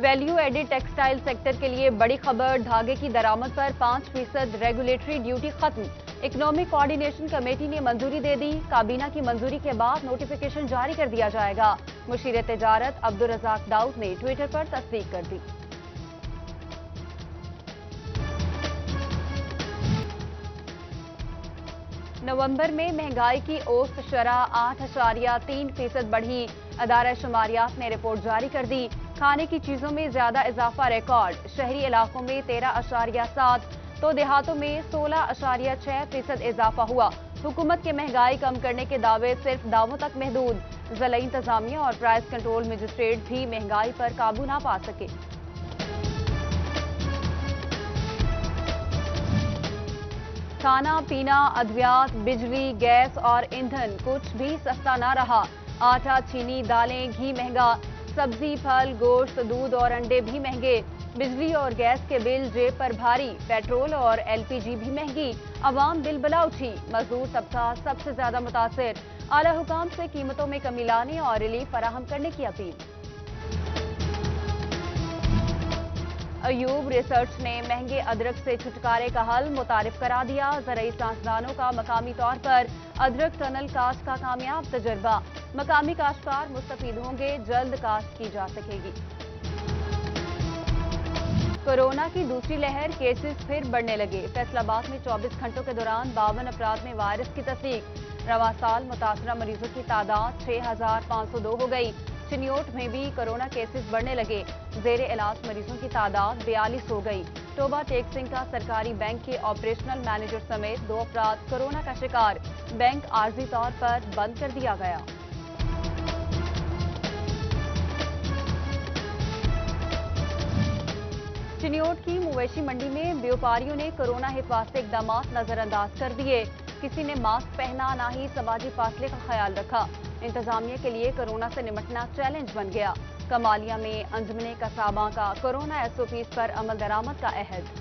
Value added textile sector کے لیے بڑی خبر، دھاگے کی درآمد پر 5% ریگولیٹری ڈیوٹی ختم۔ اکنامک کوارڈینیشن کمیٹی نے منظوری دے دی، کابینہ کی منظوری کے بعد نوٹیفیکیشن جاری کر دیا جائے گا۔ مشیر تجارت عبدالرزاق داؤد نے ٹویٹر پر تصدیق کر دی۔ نومبر میں مہنگائی کی اوسط شرح 8.3% بڑھی، ادارہ شماریات نے رپورٹ جاری کر دی۔ کھانے کی چیزوں میں زیادہ اضافہ ریکارڈ، شہری علاقوں میں 13.7 تو دیہاتوں میں 16.6% اضافہ ہوا۔ حکومت کے مہنگائی کم کرنے کے دعوے صرف دعووں تک محدود، ضلعی انتظامیہ اور پرائس کنٹرول مجسٹریٹ بھی مہنگائی پر قابو نہ پا سکے۔ کھانا پینا، ادویات، بجلی، گیس اور ایندھن کچھ بھی سستا نہ رہا۔ آٹا، چینی، دالیں، گھی مہنگا، سبزی، پھل، گوشت، دودھ اور انڈے بھی مہنگے۔ بجلی اور گیس کے بل جیب پر بھاری، پیٹرول اور LPG بھی مہنگی، عوام بلبلا اٹھی، مزدور طبقہ سب سے زیادہ متاثر۔ اعلی حکام سے قیمتوں میں کمی لانے اور ریلیف فراہم کرنے کی اپیل۔ ایوب ریسرچ نے مہنگے ادرک سے چھٹکارے کا حل متعارف کرا دیا۔ زرعی سائنسدانوں کا مقامی طور پر ادرک ٹنل کاشت کا کامیاب تجربہ، مقامی کاشتکار مستفید ہوں گے، جلد کاشت کی جا سکے گی۔ کورونا کی دوسری لہر، کیسز پھر بڑھنے لگے۔ فیصل آباد میں 24 گھنٹوں کے دوران 52 افراد میں وائرس کی تصدیق۔ رواں سال متاثرہ مریضوں کی تعداد 6502 ہو گئی۔ چنیوٹ میں بھی کورونا کیسز بڑھنے لگے، زیر علاج مریضوں کی تعداد 42 ہو گئی۔ ٹوبہ ٹیک سنگھ کا سرکاری بینک کے آپریشنل مینیجر سمیت 2 افراد کورونا کا شکار، بینک عارضی طور پر بند کر دیا گیا۔ چنیوٹ کی مویشی منڈی میں بیوپاریوں نے کورونا حفاظتی اقدامات نظر انداز کر دیے۔ کسی نے ماسک پہنا، نہ ہی سماجی فاصلے کا خیال رکھا۔ انتظامیہ کے لیے کورونا سے نمٹنا چیلنج بن گیا۔ کمالیہ میں انجمن قصاباں کا کورونا SOPs پر عمل درآمد کا عہد۔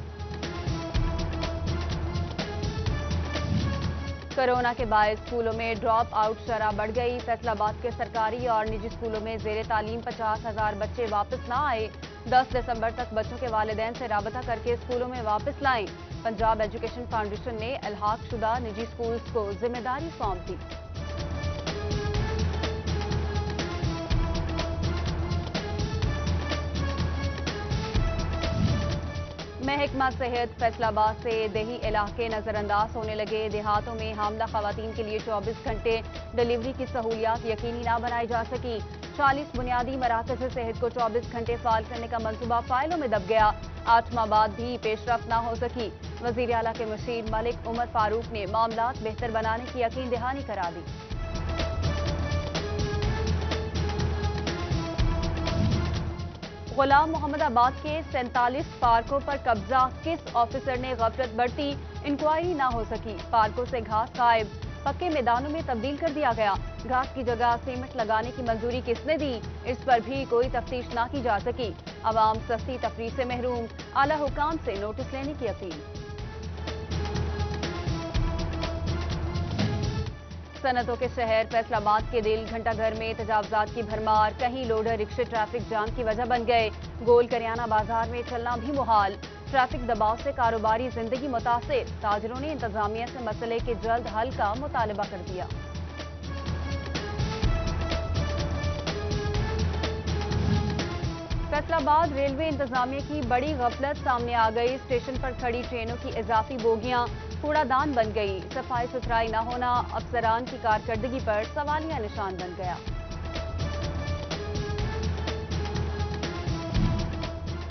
کورونا کے باعث اسکولوں میں ڈراپ آؤٹ شرح بڑھ گئی۔ فیصل آباد کے سرکاری اور نجی اسکولوں میں زیر تعلیم 50,000 بچے واپس نہ آئے۔ 10 دسمبر تک بچوں کے والدین سے رابطہ کر کے اسکولوں میں واپس لائیں۔ پنجاب ایجوکیشن فاؤنڈیشن نے الحاق شدہ نجی اسکولز کو ذمہ داری سونپ دی۔ محکمہ صحت فیصل آباد سے دیہی علاقے نظر انداز ہونے لگے۔ دیہاتوں میں حاملہ خواتین کے لیے 24 گھنٹے ڈیلیوری کی سہولیات یقینی نہ بنائی جا سکی۔ 40 بنیادی مراکز صحت کو 24 گھنٹے فعال کرنے کا منصوبہ فائلوں میں دب گیا۔ 8 ماہ بعد بھی پیش رفت نہ ہو سکی۔ وزیر اعلیٰ کے مشیر ملک عمر فاروق نے معاملات بہتر بنانے کی یقین دہانی کرا دی۔ غلام محمد آباد کے 47 پارکوں پر قبضہ، کس آفیسر نے غفلت برتی؟ انکوائری نہ ہو سکی۔ پارکوں سے گھاس غائب، پکے میدانوں میں تبدیل کر دیا گیا۔ گھاس کی جگہ سیمنٹ لگانے کی منظوری کس نے دی؟ اس پر بھی کوئی تفتیش نہ کی جا سکی۔ عوام سستی تفریح سے محروم، اعلی حکام سے نوٹس لینے کی اپیل۔ صنعتوں کے شہر فیصل آباد کے دل گھنٹہ گھر میں تجاوزات کی بھرمار، کہیں لوڈر رکشے ٹریفک جام کی وجہ بن گئے۔ گول کریانہ بازار میں چلنا بھی محال، ٹریفک دباؤ سے کاروباری زندگی متاثر۔ تاجروں نے انتظامیہ سے مسئلے کے جلد حل کا مطالبہ کر دیا۔ فیصل آباد ریلوے انتظامیہ کی بڑی غفلت سامنے آ گئی۔ اسٹیشن پر کھڑی ٹرینوں کی اضافی بوگیاں کوڑا دان بن گئی۔ صفائی ستھرائی نہ ہونا افسران کی کارکردگی پر سوالیہ نشان بن گیا۔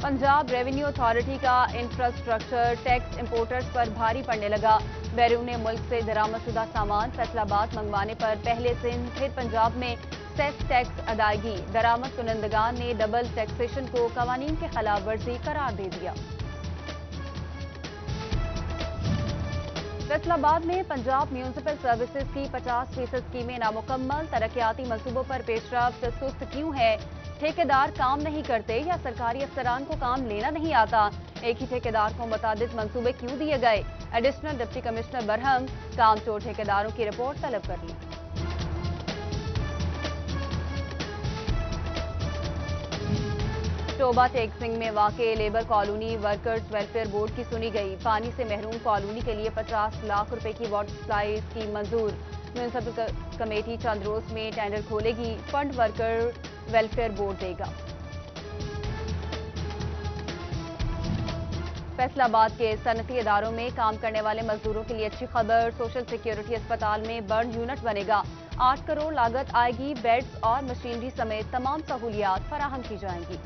پنجاب ریونیو اتھارٹی کا انفراسٹرکچر ٹیکس امپورٹرز پر بھاری پڑنے لگا۔ بیرون ملک سے درآمد شدہ سامان فیصل آباد منگوانے پر پہلے سندھ پھر پنجاب میں سیس ٹیکس ادائیگی۔ درآمد کنندگان نے ڈبل ٹیکسیشن کو قوانین کی خلاف ورزی قرار دے دیا۔ فیصل آباد میں پنجاب میونسپل سروسز کی 50% اسکیمیں نامکمل، ترقیاتی منصوبوں پر پیش رفت سست کیوں ہے؟ ٹھیکیدار کام نہیں کرتے یا سرکاری افسران کو کام لینا نہیں آتا؟ ایک ہی ٹھیکیدار کو متعدد منصوبے کیوں دیے گئے؟ ایڈیشنل ڈپٹی کمشنر برہم، کام چور ٹھیکیداروں کی رپورٹ طلب کر لی۔ شعبہ ٹیک سنگھ میں واقع labour colony workers welfare board کی سنی گئی. پانی سے محروم کالونی کے لیے 50 لاکھ روپے کی واٹر سپلائی اسکیم منظور. میونسپل کمیٹی چند روز میں ٹینڈر کھولے گی. فنڈ ورکر ویلفیئر بورڈ دے گا. فیصل آباد کے صنعتی اداروں میں کام کرنے والے مزدوروں کے لیے اچھی خبر. سوشل سیکیورٹی اسپتال میں برن یونٹ بنے گا. 8 کروڑ لاگت آئے گی. بیڈز اور مشینری سمیت تمام سہولیات فراہم کی جائیں گی.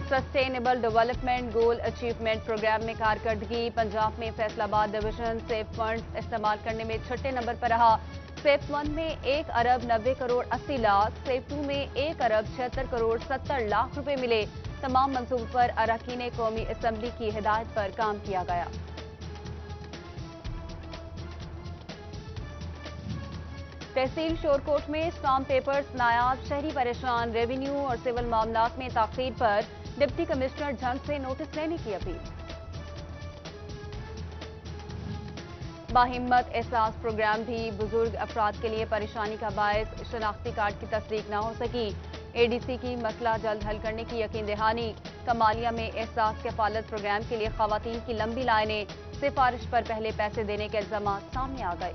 Sustainable development goal achievement programme میں کارکردگی. پنجاب میں فیصل آباد ڈویژن سیف فنڈز استعمال کرنے میں چھٹے نمبر پر رہا. سیف 1 میں 1 ارب 90 کروڑ 80 لاکھ، سیف 2 میں 1 ارب 76 کروڑ 70 لاکھ روپے ملے. تمام منصوبوں پر اراکین قومی اسمبلی کی ہدایت پر کام کیا گیا. تحصیل شورکوٹ میں اسٹامپ پیپرز نایاب، شہری پریشان. ریونیو اور سول معاملات میں تاخیر پر ڈپٹی کمشنر جھنگ سے نوٹس لینے کی اپیل. باہمت احساس پروگرام بھی بزرگ افراد کے لیے پریشانی کا باعث. شناختی کارڈ کی تصدیق نہ ہو سکی. اے ڈی سی کی مسئلہ جلد حل کرنے کی یقین دہانی. کمالیہ میں احساس کفالت پروگرام کے لیے خواتین کی لمبی لائنیں. سفارش پر پہلے پیسے دینے کے الزامات سامنے آ گئے.